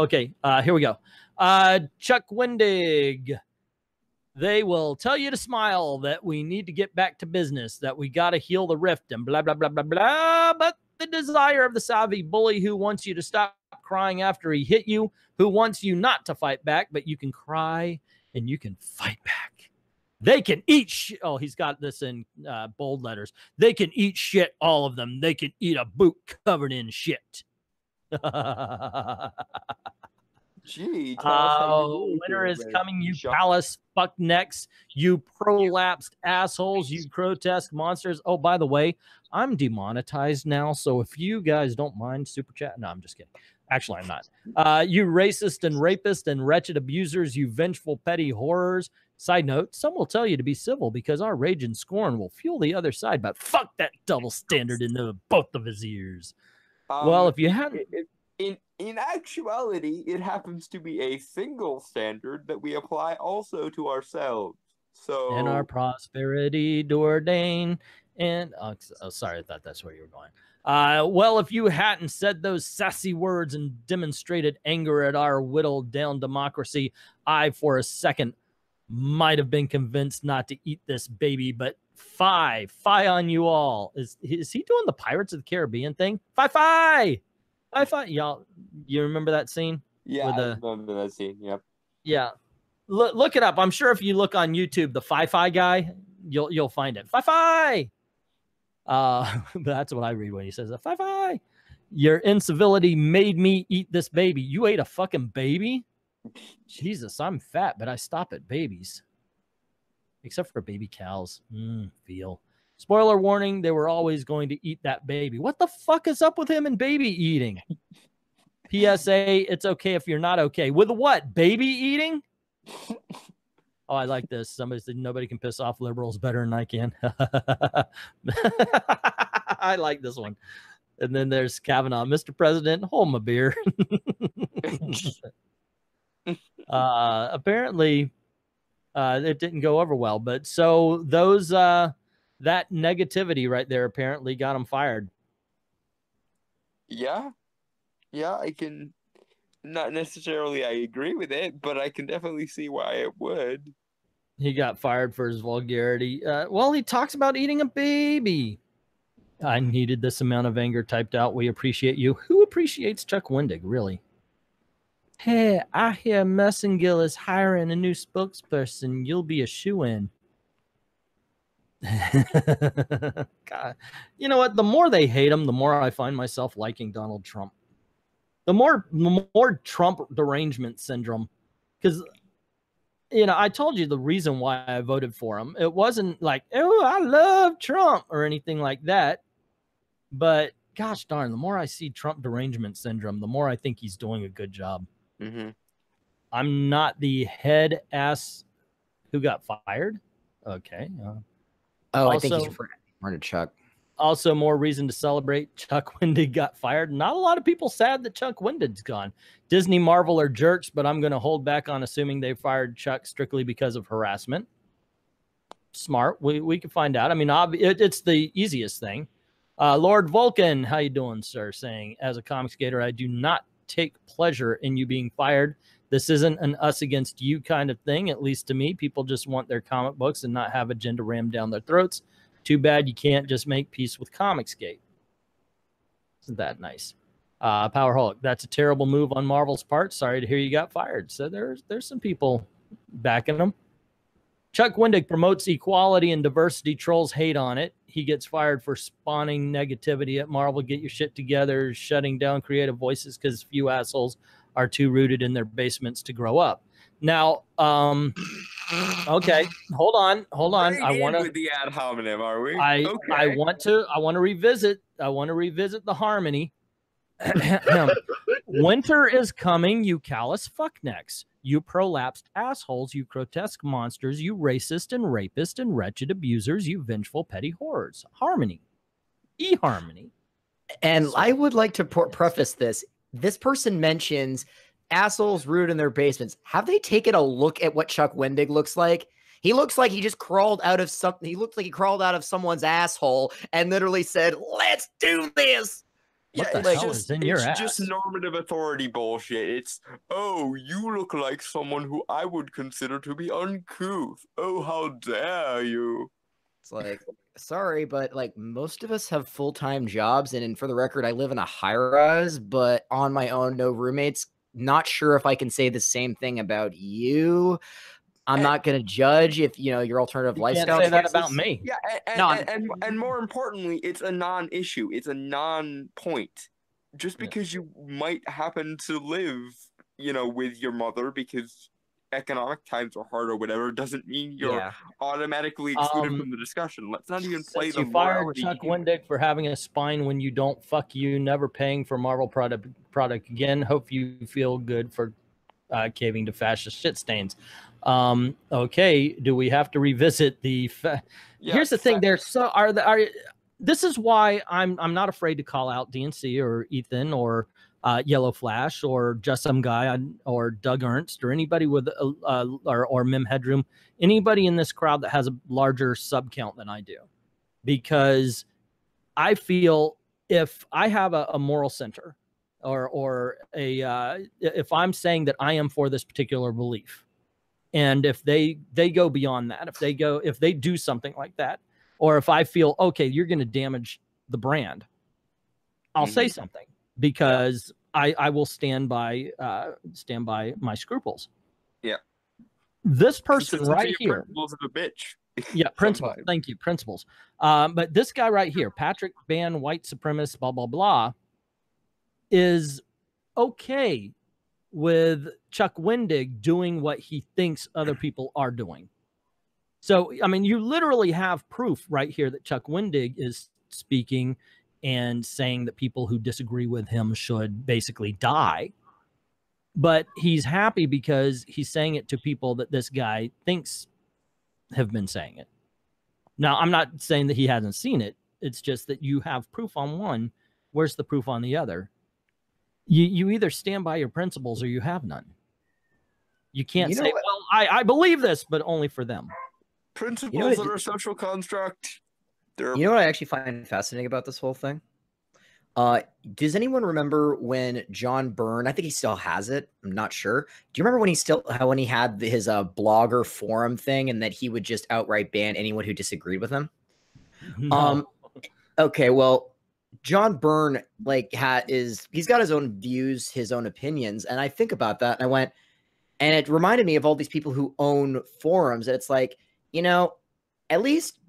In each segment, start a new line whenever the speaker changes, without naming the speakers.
Okay, here we go. Chuck Wendig. They will tell you to smile, that we need to get back to business, that we got to heal the rift, and blah, blah, blah, blah, blah. But the desire of the savvy bully who wants you to stop crying after he hit you, who wants you not to fight back, but you can cry and you can fight back. They can eat shit. Oh, he's got this in bold letters. They can eat shit, all of them. They can eat a boot covered in shit.
Gee,
winter is coming, you palace fucknecks, you prolapsed assholes, you grotesque monsters. Oh, by the way, I'm demonetized now, so if you guys don't mind super chat, no, I'm just kidding. Actually, I'm not. You racist and rapist and wretched abusers, you vengeful petty horrors. Side note, some will tell you to be civil because our rage and scorn will fuel the other side, but fuck that double standard into both of his ears. Well, if you hadn't...
In actuality, it happens to be a single standard that we apply also to ourselves. So
in our prosperity to ordain, and oh, sorry, I thought that's where you were going. Well, if you hadn't said those sassy words and demonstrated anger at our whittled down democracy, I, for a second, might have been convinced not to eat this baby. But fie on you all. Is he doing the Pirates of the Caribbean thing? Fie. I thought y'all, you remember that scene?
Yeah, I remember that scene. Yep.
Yeah, look it up. I'm sure if you look on YouTube, the Fi guy, you'll find it. Fi. That's what I read when he says that. Fi. Your incivility made me eat this baby. You ate a fucking baby? Jesus, I'm fat, but I stop at babies, except for baby cows. Feel. Spoiler warning, they were always going to eat that baby. What the fuck is up with him and baby eating? PSA, it's okay if you're not okay. With what? Baby eating? Oh, I like this. Somebody said nobody can piss off liberals better than I can. I like this one. And then there's Kavanaugh. Mr. President, hold my beer. Apparently, it didn't go over well. But so those... that negativity right there apparently got him fired.
Yeah, I can not necessarily I agree with it, but I can definitely see why it would.
He got fired for his vulgarity. Well, he talks about eating a baby. I needed this amount of anger typed out. We appreciate you. Who appreciates Chuck Wendig, really? Hey, I hear Messengill is hiring a new spokesperson. You'll be a shoo-in. God. You know what? The more they hate him, the more I find myself liking Donald Trump. The more Trump derangement syndrome. Because, you know, I told you the reason why I voted for him. It wasn't like, oh, I love Trump or anything like that. But, gosh darn, the more I see Trump derangement syndrome, the more I think he's doing a good job. I'm not the head ass who got fired. Okay.
Oh, I think he's referring to Chuck.
Also, more reason to celebrate. Chuck Wendig got fired. Not a lot of people sad that Chuck Wendig's gone. Disney, Marvel are jerks, but I'm going to hold back on assuming they fired Chuck strictly because of harassment. Smart. We can find out. I mean, it's the easiest thing. Lord Vulcan, how you doing, sir? Saying, as a Comicsgater, I do not take pleasure in you being fired. This isn't an us against you kind of thing, at least to me. People just want their comic books and not have agenda rammed down their throats. Too bad you can't just make peace with Comicsgate. Isn't that nice? Powerholic, that's a terrible move on Marvel's part. Sorry to hear you got fired. So there's some people backing them. Chuck Wendig promotes equality and diversity. Trolls hate on it. He gets fired for spawning negativity at Marvel. Get your shit together, shutting down creative voices because few assholes are too rooted in their basements to grow up. Now, okay, hold on. I want to
with the ad hominem, are we?
I want to revisit the harmony. Winter is coming, you callous fucknecks. You prolapsed assholes, you grotesque monsters, you racist and rapist and wretched abusers, you vengeful petty horrors. Harmony. E-harmony.
And I would like to preface this. This person mentions assholes rooted in their basements. Have they taken a look at what Chuck Wendig looks like? He looks like he just crawled out of something. He looked like he crawled out of someone's asshole and literally said, "Let's do this."
What the
it's
hell is in your ass?
It's just normative authority bullshit. It's, oh, you look like someone who I would consider to be uncouth. Oh, how dare you?
It's like, sorry, but like most of us have full-time jobs, and for the record, I live in a high-rise, but on my own, no roommates. Not sure if I can say the same thing about you. I'm not going to judge if, you know, your alternative lifestyle.
Can't say that about me.
Yeah, and more importantly, it's a non-issue. It's a non-point. Just because you might happen to live, you know, with your mother because economic times are hard or whatever, doesn't mean you're automatically excluded from the discussion. Let's not even play the
morality. You fired Chuck Wendig for having a spine when you don't. Fuck you. Never paying for Marvel product again. Hope you feel good for caving to fascist shit stains. Okay, do we have to revisit the here's the thing, this is why I'm not afraid to call out DNC or Ethan or Yellow Flash or just some guy or Doug Ernst or anybody with or Mim Headroom, anybody in this crowd that has a larger sub count than I do, because I feel if I have a moral center or if I'm saying that I am for this particular belief, and if they go beyond that, if they do something like that, or if I feel, okay, you're going to damage the brand, I'll say something, because I will stand by my scruples.
Yeah.
This person right here.
Principles of a bitch.
Yeah, principles. Thank you, principles. But this guy right here, Patrick Ban, white supremacist, blah, blah, blah, is okay with Chuck Wendig doing what he thinks other people are doing. So, I mean, you literally have proof right here that Chuck Wendig is speaking and saying that people who disagree with him should basically die. But he's happy because he's saying it to people that this guy thinks have been saying it. Now, I'm not saying that he hasn't seen it. It's just that you have proof on one. Where's the proof on the other? You either stand by your principles or you have none. You can't say, well, I believe this, but only for them.
Principles are a social construct.
You know what I actually find fascinating about this whole thing? Does anyone remember when John Byrne, I think he still has it, I'm not sure. Do you remember when he had his blogger forum thing, and that he would just outright ban anyone who disagreed with him?
No.
Okay, well, John Byrne, like, he's got his own views, his own opinions, and I think about that, and I went, and it reminded me of all these people who own forums, and it's like, you know, at least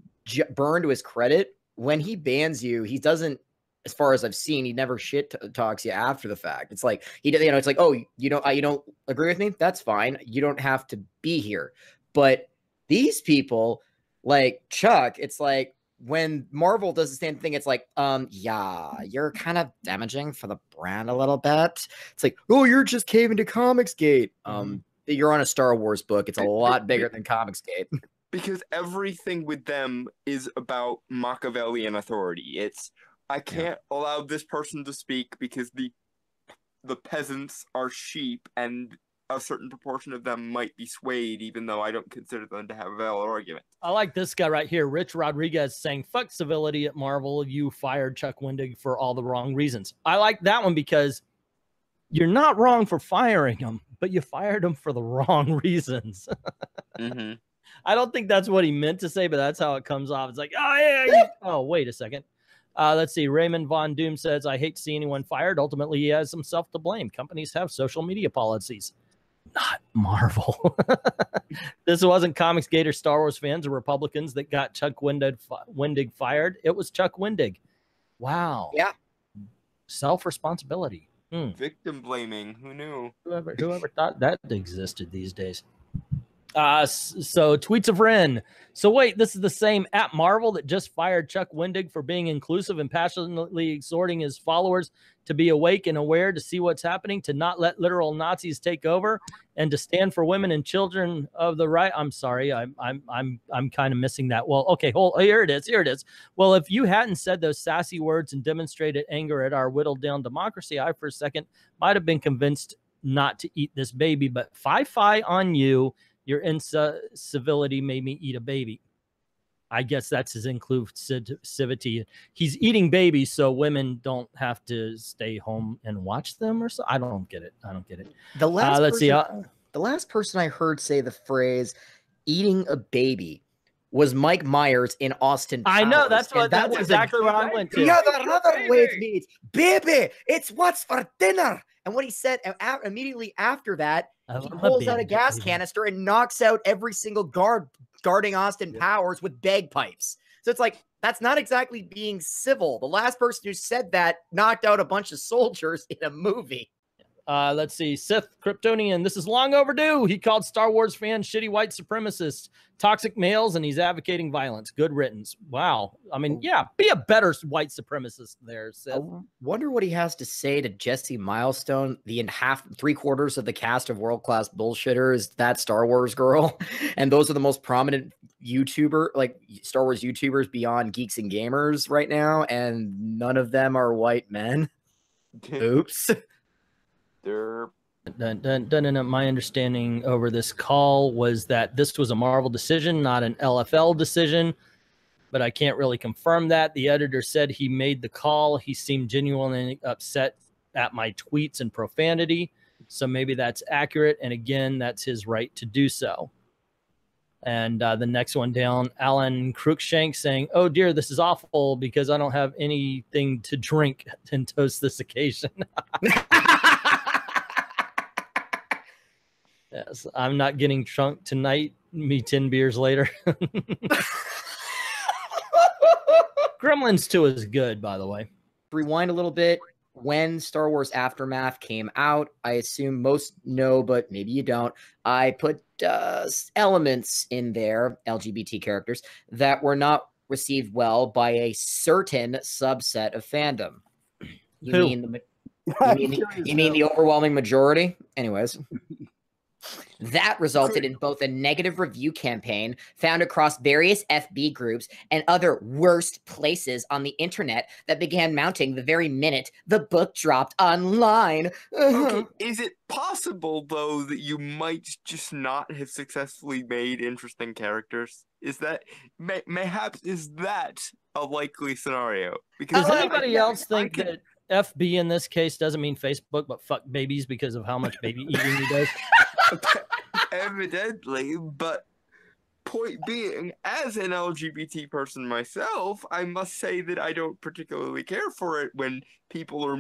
Byrne, to his credit, when he bans you, he doesn't, as far as I've seen, he never shit talks you after the fact. It's like, it's like, oh, you don't agree with me? That's fine. You don't have to be here. But these people, like Chuck, it's like, when Marvel does the same thing, it's like, yeah, you're kind of damaging for the brand a little bit. It's like, oh, you're just caving to Comicsgate. You're on a Star Wars book. It's a lot bigger than Comicsgate.
Because everything with them is about Machiavellian authority. It's, I can't allow this person to speak because the peasants are sheep, and a certain proportion of them might be swayed, even though I don't consider them to have a valid argument.
I like this guy right here, Rich Rodriguez, saying, fuck civility at Marvel. You fired Chuck Wendig for all the wrong reasons. I like that one because you're not wrong for firing him, but you fired him for the wrong reasons. I don't think that's what he meant to say, but that's how it comes off. It's like, oh, yeah. Oh, wait a second. Let's see. Raymond Von Doom says, I hate to see anyone fired. Ultimately, he has himself to blame. Companies have social media policies. Not Marvel. This wasn't Comicsgate or Star Wars fans or Republicans that got Chuck Wendig fired. It was Chuck Wendig. Wow.
Yeah.
Self-responsibility.
Victim blaming. Who knew?
Whoever thought that existed these days. So tweets of Ren. So wait, this is the same at Marvel that just fired Chuck Wendig for being inclusive and passionately exhorting his followers to be awake and aware, to see what's happening, to not let literal Nazis take over, and to stand for women and children of the right. I'm sorry, I'm kind of missing that. Well, okay, here it is. Well, if you hadn't said those sassy words and demonstrated anger at our whittled down democracy, I for a second might have been convinced not to eat this baby. But fi on you. Your incivility made me eat a baby. I guess that's his inclusivity. He's eating babies, so women don't have to stay home and watch them, or so. I don't get it. I don't get it.
The last
let's see.
The last person I heard say the phrase "eating a baby" was Mike Myers in Austin Powers.
I know that's exactly what I went to.
The other way it means, baby, it's what's for dinner. And what he said immediately after that, he pulls out a gas canister and knocks out every single guard guarding Austin Powers with bagpipes. So it's like, that's not exactly being civil. The last person who said that knocked out a bunch of soldiers in a movie.
Let's see. Sith Kryptonian. This is long overdue. He called Star Wars fans shitty white supremacists, toxic males, and he's advocating violence. Good riddance. Wow. I mean, yeah, be a better white supremacist there, Sith.
I wonder what he has to say to Jesse Milestone, the three-quarters of the cast of World Class Bullshitters, that Star Wars girl. And those are the most prominent Star Wars YouTubers beyond Geeks and Gamers right now. And none of them are white men. Oops.
My understanding over this call was that this was a Marvel decision, not an LFL decision, but I can't really confirm that. The editor said he made the call. He seemed genuinely upset at my tweets and profanity, so maybe that's accurate. And again, that's his right to do so. And the next one down, Alan Cruikshank saying, "Oh dear, this is awful because I don't have anything to drink and toast this occasion." Yes, I'm not getting drunk tonight. Me 10 beers later. Gremlins 2 is good, by the way.
Rewind a little bit. When Star Wars Aftermath came out, I assume most know, but maybe you don't. I put elements in there, LGBT characters, that were not received well by a certain subset of fandom. You mean the overwhelming majority? Anyways. That resulted in both a negative review campaign found across various FB groups and other worst places on the internet that began mounting the very minute the book dropped online.
Okay, is it possible, though, that you might just not have successfully made interesting characters? Is that, mayhaps, is that a likely scenario?
Because does anybody else think that FB in this case doesn't mean Facebook, but fuck babies because of how much baby eating he does?
Evidently, but point being, as an LGBT person myself, I must say that I don't particularly care for it when people are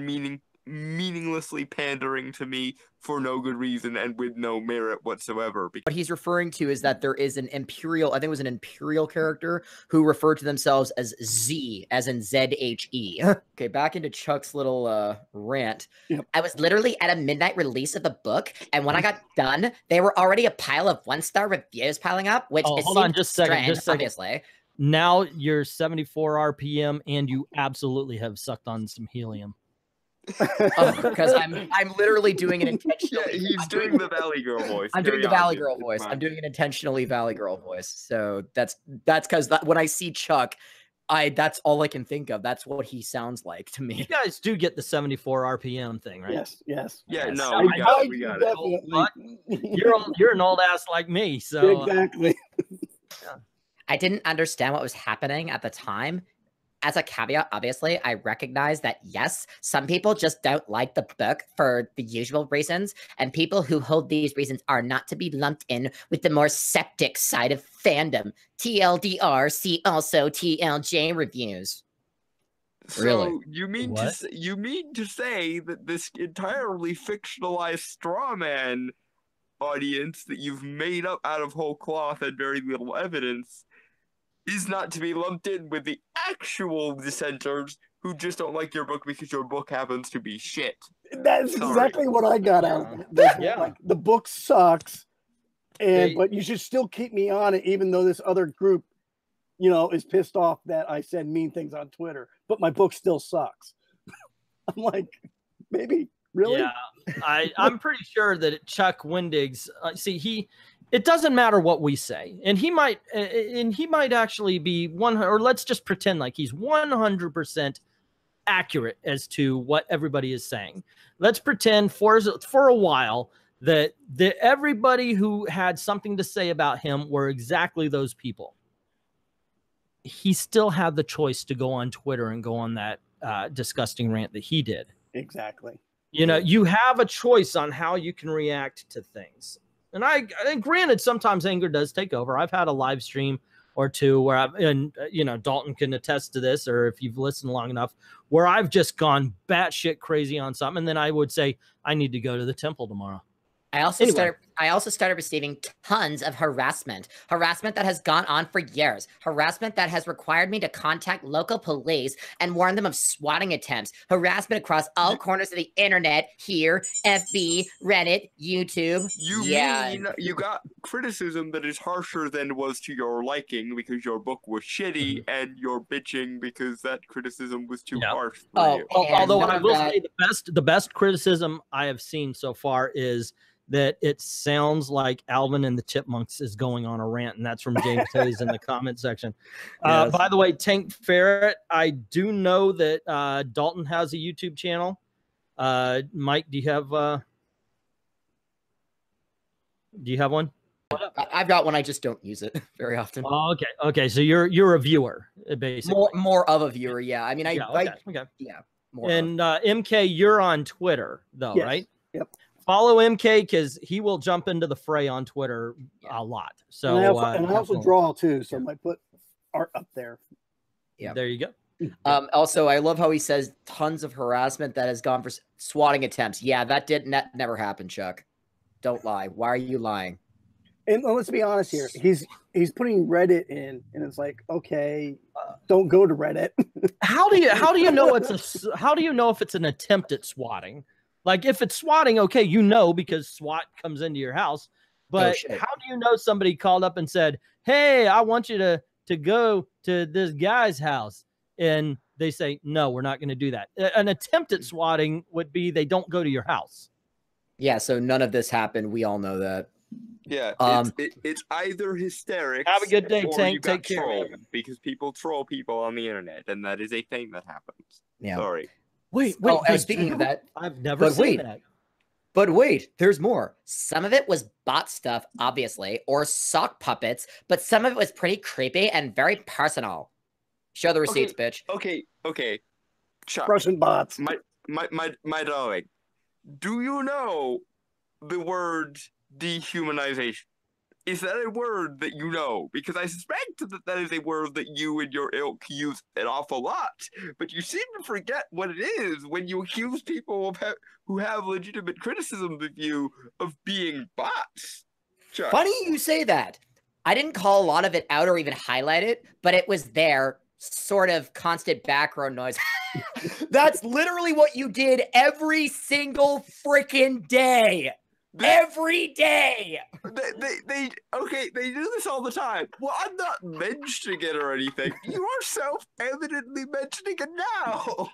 meaninglessly pandering to me for no good reason and with no merit whatsoever.
What he's referring to is that there is an Imperial, I think it was an Imperial character who referred to themselves as Z, as in Z-H-E. Okay, back into Chuck's little rant. Yep. I was literally at a midnight release of the book, and when I got done, there were already a pile of 1-star reviews piling up, which is
hold on just a second.
Obviously.
Now you're 74 RPM, and you absolutely have sucked on some helium.
Because I'm literally doing an intentionally.
Yeah, he's doing the Valley Girl voice.
I'm doing the Valley Girl voice. I'm doing an intentionally Valley Girl voice. So that's because when I see Chuck, that's all I can think of. That's what he sounds like to me. You
guys do get the 74 RPM thing, right?
Yes.
Yeah, no, we got it.
You're an old ass like me, so
exactly.
I didn't understand what was happening at the time. As a caveat, obviously, I recognize that, yes, some people just don't like the book for the usual reasons, and people who hold these reasons are not to be lumped in with the more septic side of fandom. TLDR, see also TLJ reviews.
So
really?
You mean to say that this entirely fictionalized straw man audience that you've made up out of whole cloth and very little evidence is not to be lumped in with the actual dissenters who just don't like your book because your book happens to be shit?
That's exactly what I got out of it. Yeah. Like, the book sucks, but you should still keep me on it, even though this other group, is pissed off that I said mean things on Twitter, but my book still sucks. I'm like, maybe, really?
Yeah, I'm pretty sure that Chuck Wendig's, it doesn't matter what we say, and he might actually be or let's just pretend like he's 100% accurate as to what everybody is saying. Let's pretend for a while that everybody who had something to say about him were exactly those people. he still had the choice to go on Twitter and go on that disgusting rant that he did.
Exactly.
You know, you have a choice on how you can react to things. And granted, sometimes anger does take over. I've had a live stream or two where you know, Dalton can attest to this, or if you've listened long enough, where I've just gone batshit crazy on something. And then I would say, I need to go to the temple tomorrow.
I also started receiving tons of harassment that has gone on for years, harassment that has required me to contact local police and warn them of swatting attempts, harassment across all corners of the internet, here, FB, Reddit, YouTube.
You mean you got criticism that is harsher than was to your liking because your book was shitty, and you're bitching because that criticism was too harsh for you.
Although I will say the best criticism I have seen so far is that it sounds like Alvin and the Chipmunks is going on a rant, and that's from James Hayes in the comment section. By the way, Tank Ferret, I do know that Dalton has a YouTube channel. Mike, do you have one?
I've got one. I just don't use it very often.
Oh, okay. Okay. So you're a viewer, basically.
More of a viewer. Yeah. I mean,
yeah. More. And MK, you're on Twitter though, right?
Yep.
Follow MK because he will jump into the fray on Twitter a lot. So
and I also draw too, so I might put art up there.
Yeah, there you go.
Also, I love how he says tons of harassment that has gone for swatting attempts. Yeah, that never happened, Chuck. Don't lie. Why are you lying?
And let's be honest here. He's putting Reddit in, and it's like, okay, don't go to Reddit.
How do you know if it's an attempt at swatting? Like, if it's swatting, okay, you know, because SWAT comes into your house. But how do you know somebody called up and said, hey, I want you to go to this guy's house? And they say, no, we're not going to do that. An attempt at swatting would be they don't go to your house.
Yeah, so none of this happened. We all know that.
Yeah, it's either hysterics.
Have a good day, Tank. Take care.
Because people troll people on the internet, and that is a thing that happens.
Yeah.
Sorry.
Wait.
Speaking of that,
I've never seen that.
But wait, there's more. Some of it was bot stuff, obviously, or sock puppets, but some of it was pretty creepy and very personal. Show the receipts, bitch.
Okay. Chuck,
Russian bots.
My darling, do you know the word dehumanization? Is that a word that you know? Because I suspect that is a word that you and your ilk use an awful lot, but you seem to forget what it is when you accuse people who have legitimate criticisms of you of being bots. Chuck.
Funny you say that. I didn't call a lot of it out or even highlight it, but it was there, sort of constant background noise. That's literally what you did every single freaking day. Every day.
They do this all the time. Well, I'm not mentioning it or anything. You are self-evidently mentioning it now.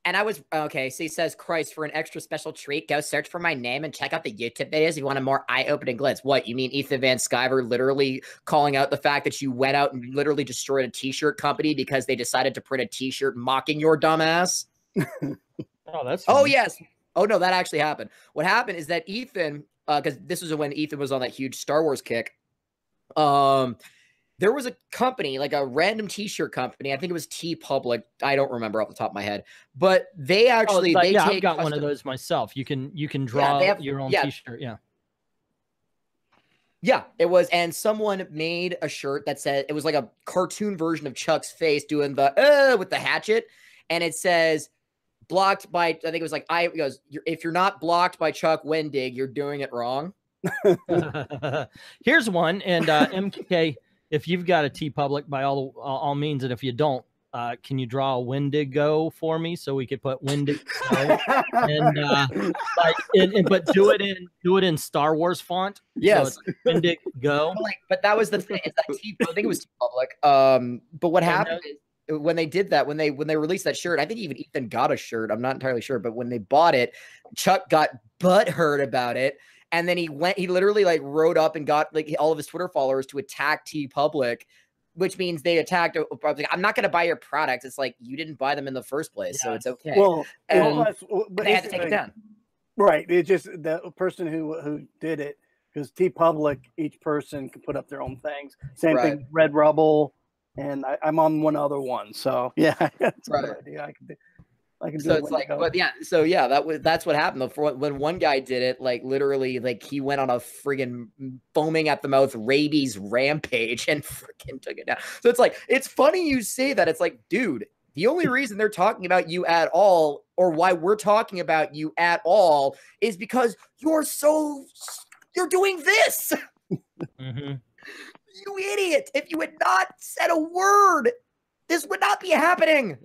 And I was okay. So he says, Christ, for an extra special treat, go search for my name and check out the YouTube videos if you want a more eye-opening glitz. What, you mean Ethan Van Sciver literally calling out the fact that you went out and literally destroyed a t-shirt company because they decided to print a t-shirt mocking your dumbass?
Oh, that's
funny. Oh, yes. Oh, no, that actually happened. What happened is that Ethan, because this was when Ethan was on that huge Star Wars kick, there was a company, like a random t-shirt company. I think it was TeePublic. I don't remember off the top of my head. But they actually,
I've got one of those myself. You can draw your own t-shirt,
Yeah, it was. And someone made a shirt that said, it was like a cartoon version of Chuck's face doing the, with the hatchet. And it says, blocked by, I think it was like, it goes, if you're not blocked by Chuck Wendig, you're doing it wrong.
Here's one. And MK, if you've got a TeePublic, by all means, and if you don't, can you draw a Wendigo for me so we could put Wendigo and but do it in Star Wars font?
Yes,
so Wendigo.
But that was the thing. Is that I think it was TeePublic. But what happened is, when they did that, when they released that shirt, I think even Ethan got a shirt. I'm not entirely sure, but when they bought it, Chuck got butthurt about it, and then he literally like wrote up and got like all of his Twitter followers to attack TeePublic, which means they attacked. I'm not going to buy your products. It's like you didn't buy them in the first place, so it's okay.
But
they had to take it down.
Right. It's just the person who did it, because TeePublic, each person can put up their own things. Same thing, Red Rubble. and I'm on one other one. So yeah, that's a
Right.
good idea. I can do
So
it
it's
when I
like,
go.
but yeah, so yeah, that's what happened though. For when one guy did it, like literally, like he went on a friggin' foaming at the mouth rabies rampage and freaking took it down. So it's like, it's funny you say that. It's like, dude, the only reason they're talking about you at all, or why we're talking about you at all, is because you're doing this.
Mm-hmm.
You idiot! If you had not said a word, this would not be happening.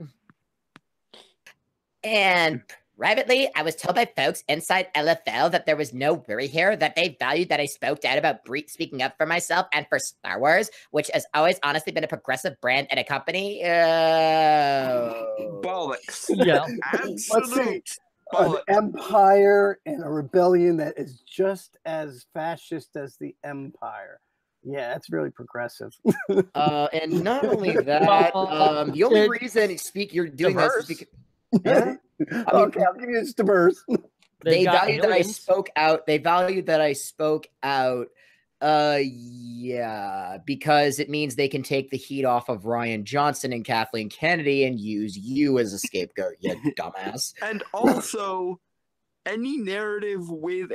And privately, I was told by folks inside LFL that there was no worry here, that they valued that I spoke out about speaking up for myself and for Star Wars, which has always honestly been a progressive brand and a company.
Bollocks.
Yeah.
Absolute
An
bollocks.
empire and a rebellion that is just as fascist as the empire. Yeah, that's really progressive.
And not only that, the only reason you're doing this is because
Yeah. Okay, I'll give you this diverse.
they
got
valued that I
aliens.
spoke out. They valued that I spoke out. Yeah, because it means they can take the heat off of Ryan Johnson and Kathleen Kennedy and use you as a scapegoat, you dumbass.
And also, any narrative with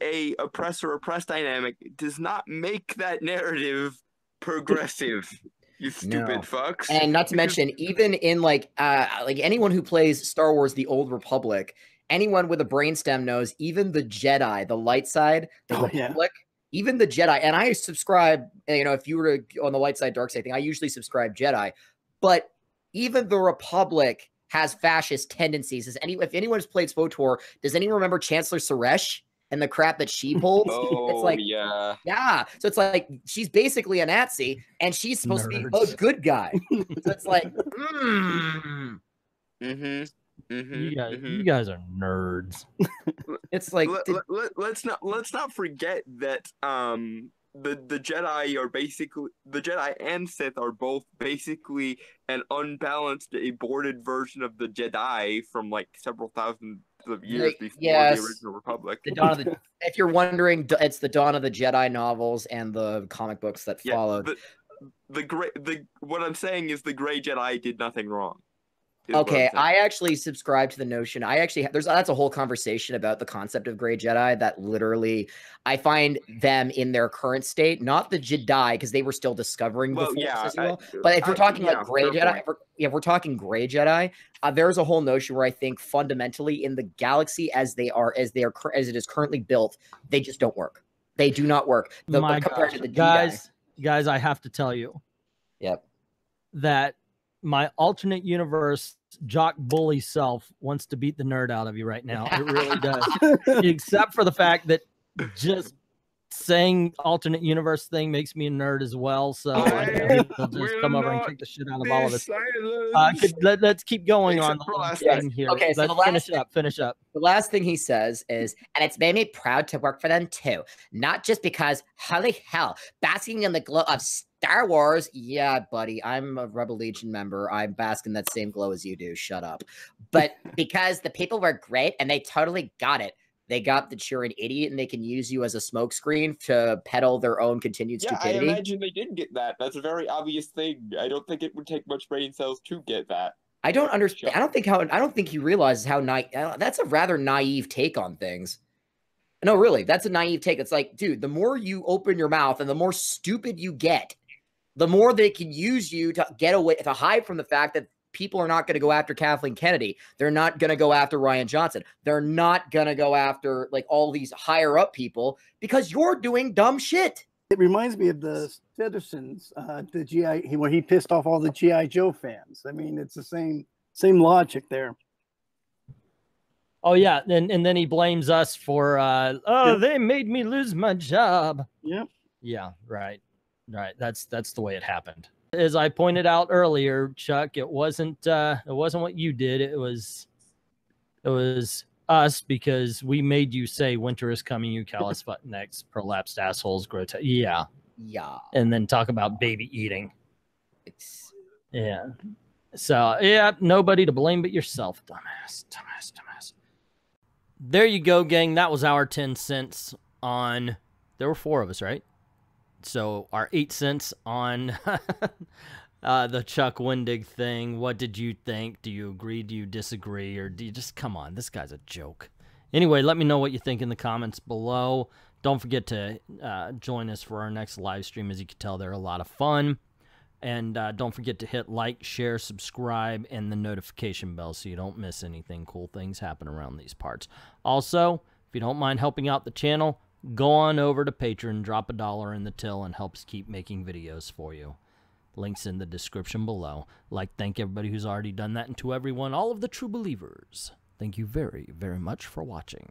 a oppressor oppressed dynamic does not make that narrative progressive. You stupid fucks.
And not to mention, even in like anyone who plays Star Wars: The Old Republic, anyone with a brainstem knows even the Jedi, the light side, the Republic, even the Jedi. And I subscribe. If you were on the light side, dark side thing, I usually subscribe Jedi. But even the Republic has fascist tendencies. If anyone has played SWTOR, does anyone remember Chancellor Suresh and the crap that she pulled? It's like, yeah. So it's like she's basically a Nazi, and she's supposed to be a good guy. So it's like,
You guys are nerds.
It's like
let's not forget that the Jedi are basically the Jedi and Sith are both basically an unbalanced, aborted version of the Jedi from like several thousand of years before the original Republic.
The dawn of the, if you're wondering, it's the Dawn of the Jedi novels and the comic books that followed.
What I'm saying is the Gray Jedi did nothing wrong.
Okay, I actually subscribe to the notion. That's a whole conversation about the concept of Gray Jedi that literally I find them in their current state, not the Jedi, because they were still discovering the Force, as well. But if we're talking like Gray Jedi, if we're talking Gray Jedi, there's a whole notion where I think fundamentally in the galaxy as it is currently built, they just don't work. They do not work. Compared to the
guys, I have to tell you, that my alternate universe jock bully self wants to beat the nerd out of you right now. It really does. Except for the fact that just saying alternate universe thing makes me a nerd as well. So he'll just come over and kick the shit out of all of us. Let's keep going on the last thing here.
Okay, so
let's finish up.
The last thing he says is, and it's made me proud to work for them too. Not just because, holy hell, basking in the glow of Star Wars. Yeah, buddy, I'm a Rebel Legion member. I bask in that same glow as you do. Shut up. But because the people were great and they totally got it. They got that you're an idiot and they can use you as a smokescreen to peddle their own continued stupidity.
I imagine they did get that. That's a very obvious thing. I don't think it would take much brain cells to get that.
I don't understand. I don't think he realizes how that's a rather naive take on things. No, really, that's a naive take. It's like, dude, the more you open your mouth and the more stupid you get, the more they can use you to get away, to hide from the fact that people are not going to go after Kathleen Kennedy. They're not going to go after Ryan Johnson. They're not going to go after like all these higher up people because you're doing dumb shit.
It reminds me of the Citizens, the GI, where he pissed off all the GI Joe fans. I mean, it's the same logic there.
Oh yeah, and then he blames us for they made me lose my job.
Yep.
Yeah, right. That's the way it happened. As I pointed out earlier, Chuck, it wasn't what you did. It was us because we made you say winter is coming, you callous necks, prolapsed assholes, grotesque. Yeah. And then talk about baby eating. Yeah. So yeah, nobody to blame but yourself, dumbass. There you go, gang. That was our 10 cents on. There were 4 of us, right? So our 8 cents on the Chuck Wendig thing. What did you think? Do you agree? Do you disagree? Or do you just, come on, this guy's a joke. Anyway, let me know what you think in the comments below. Don't forget to join us for our next live stream. As you can tell, they're a lot of fun. And don't forget to hit like, share, subscribe, and the notification bell so you don't miss anything. Cool things happen around these parts. Also, if you don't mind helping out the channel, go on over to Patreon, drop $1 in the till, and help us keep making videos for you. Links in the description below. Thank everybody who's already done that, and to everyone, all of the true believers, thank you very, very much for watching.